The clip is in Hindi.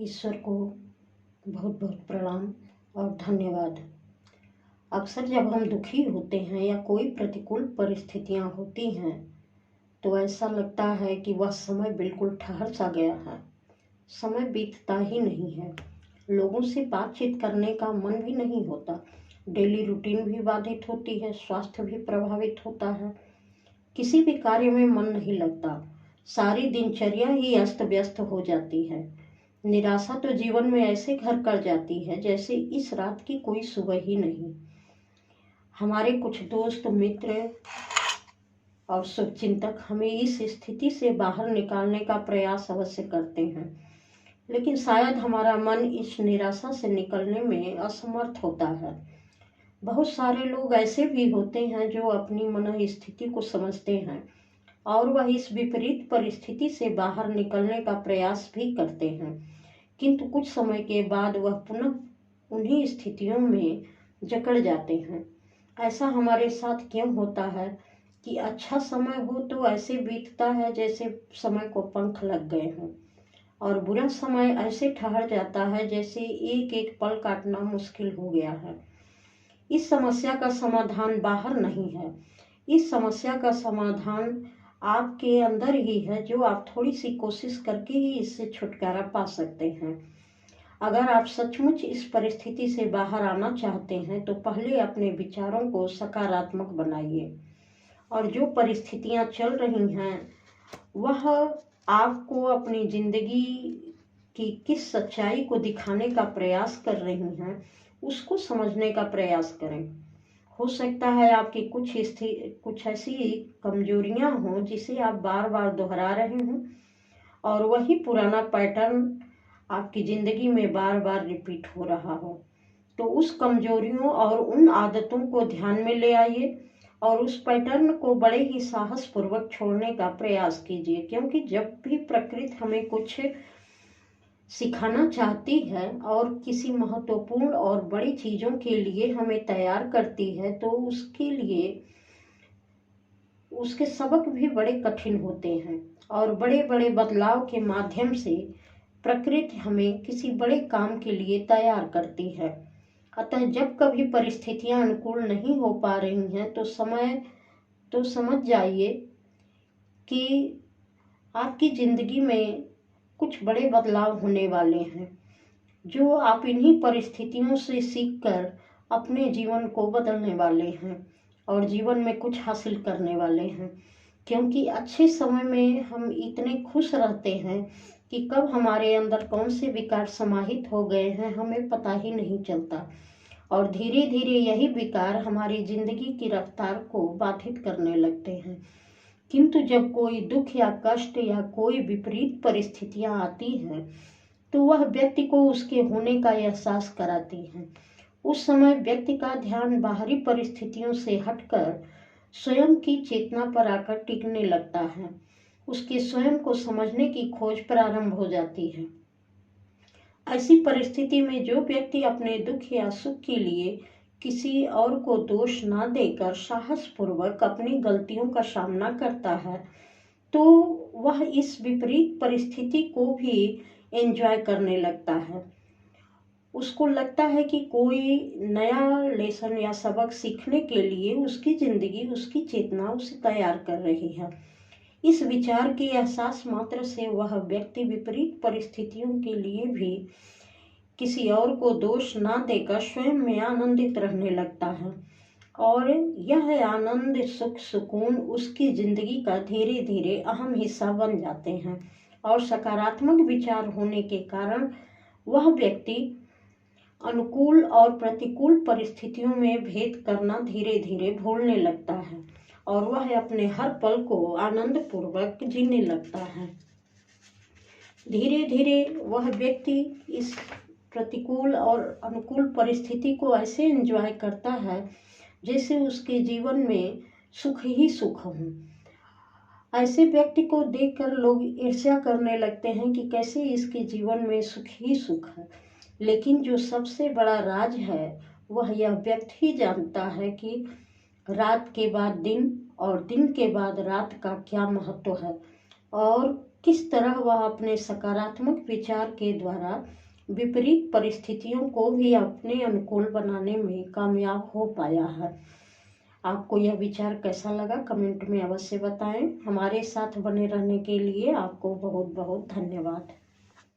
ईश्वर को बहुत बहुत प्रणाम और धन्यवाद। अक्सर जब हम दुखी होते हैं या कोई प्रतिकूल परिस्थितियां होती हैं तो ऐसा लगता है कि वह समय बिल्कुल ठहर सा गया है। समय बीतता ही नहीं है। लोगों से बातचीत करने का मन भी नहीं होता। डेली रूटीन भी बाधित होती है, स्वास्थ्य भी प्रभावित होता है, किसी भी कार्य में मन नहीं लगता। सारी दिनचर्या ही अस्त व्यस्त हो जाती है। निराशा तो जीवन में ऐसे घर कर जाती है जैसे इस रात की कोई सुबह ही नहीं। हमारे कुछ दोस्त, मित्र और शुभचिंतक हमें इस स्थिति से बाहर निकालने का प्रयास अवश्य करते हैं, लेकिन शायद हमारा मन इस निराशा से निकलने में असमर्थ होता है। बहुत सारे लोग ऐसे भी होते हैं जो अपनी मन स्थिति को समझते हैं और वह इस विपरीत परिस्थिति से बाहर निकलने का प्रयास भी करते हैं, किंतु कुछ समय के बाद वह पुनः उन्हीं स्थितियों में जकड़ जाते हैं। ऐसा हमारे साथ क्यों होता है कि अच्छा समय हो तो ऐसे बीतता है जैसे समय को पंख लग गए हों, और बुरा समय ऐसे ठहर जाता है जैसे एक एक पल काटना मुश्किल हो गया है। इस समस्या का समाधान बाहर नहीं है। इस समस्या का समाधान आपके अंदर ही है, जो आप थोड़ी सी कोशिश करके ही इससे छुटकारा पा सकते हैं। अगर आप सचमुच इस परिस्थिति से बाहर आना चाहते हैं तो पहले अपने विचारों को सकारात्मक बनाइए, और जो परिस्थितियां चल रही हैं वह आपको अपनी जिंदगी की किस सच्चाई को दिखाने का प्रयास कर रही हैं, उसको समझने का प्रयास करें। हो सकता है आपकी कुछ ऐसी कमजोरियां हों जिसे आप बार बार दोहरा रहे हों और वही पुराना पैटर्न आपकी जिंदगी में बार बार रिपीट हो रहा हो। तो उस कमजोरियों और उन आदतों को ध्यान में ले आइए और उस पैटर्न को बड़े ही साहस पूर्वक छोड़ने का प्रयास कीजिए, क्योंकि जब भी प्रकृति हमें कुछ सिखाना चाहती है और किसी महत्वपूर्ण और बड़ी चीजों के लिए हमें तैयार करती है तो उसके लिए उसके सबक भी बड़े कठिन होते हैं, और बड़े बड़े बदलाव के माध्यम से प्रकृति हमें किसी बड़े काम के लिए तैयार करती है। अतः जब कभी परिस्थितियां अनुकूल नहीं हो पा रही हैं तो समझ जाइए कि आपकी जिंदगी में कुछ बड़े बदलाव होने वाले हैं, जो आप इन्हीं परिस्थितियों से सीखकर अपने जीवन को बदलने वाले हैं और जीवन में कुछ हासिल करने वाले हैं। क्योंकि अच्छे समय में हम इतने खुश रहते हैं कि कब हमारे अंदर कौन से विकार समाहित हो गए हैं हमें पता ही नहीं चलता, और धीरे धीरे यही विकार हमारी जिंदगी की रफ्तार को बाधित करने लगते हैं। किंतु जब कोई दुख या कष्ट या कोई विपरीत परिस्थितियां आती हैं तो वह व्यक्ति को उसके होने का एहसास कराती हैं। उस समय व्यक्ति का ध्यान बाहरी परिस्थितियों से हटकर स्वयं की चेतना पर आकर टिकने लगता है। उसके स्वयं को समझने की खोज प्रारंभ हो जाती है। ऐसी परिस्थिति में जो व्यक्ति अपने दुख या सुख के लिए किसी और को दोष ना देकर साहस पूर्वक अपनी गलतियों का सामना करता है तो वह इस विपरीत परिस्थिति को भी एंजॉय करने लगता है। उसको लगता है कि कोई नया लेसन या सबक सीखने के लिए उसकी जिंदगी, उसकी चेतना उसे तैयार कर रही है। इस विचार के एहसास मात्र से वह व्यक्ति विपरीत परिस्थितियों के लिए भी किसी और को दोष ना देकर स्वयं में आनंदित रहने लगता है, और यह आनंद, सुख, सुकून उसकी जिंदगी का धीरे धीरे अहम हिस्सा बन जाते हैं, और सकारात्मक विचार होने के कारण वह व्यक्ति अनुकूल और प्रतिकूल परिस्थितियों में भेद करना धीरे धीरे भूलने लगता है, और वह अपने हर पल को आनंद पूर्वक जीने लगता है। धीरे धीरे वह व्यक्ति इस प्रतिकूल और अनुकूल परिस्थिति को ऐसे एंजॉय करता है जैसे उसके जीवन में सुख ही सुख हो। ऐसे व्यक्ति को देखकर लोग ईर्ष्या करने लगते हैं कि कैसे इसके जीवन में सुख ही सुख है, लेकिन जो सबसे बड़ा राज है वह यह व्यक्ति ही जानता है कि रात के बाद दिन और दिन के बाद रात का क्या महत्व है, और किस तरह वह अपने सकारात्मक विचार के द्वारा विपरीत परिस्थितियों को भी अपने अनुकूल बनाने में कामयाब हो पाया है। आपको यह विचार कैसा लगा कमेंट में अवश्य बताएं। हमारे साथ बने रहने के लिए आपको बहुत बहुत धन्यवाद।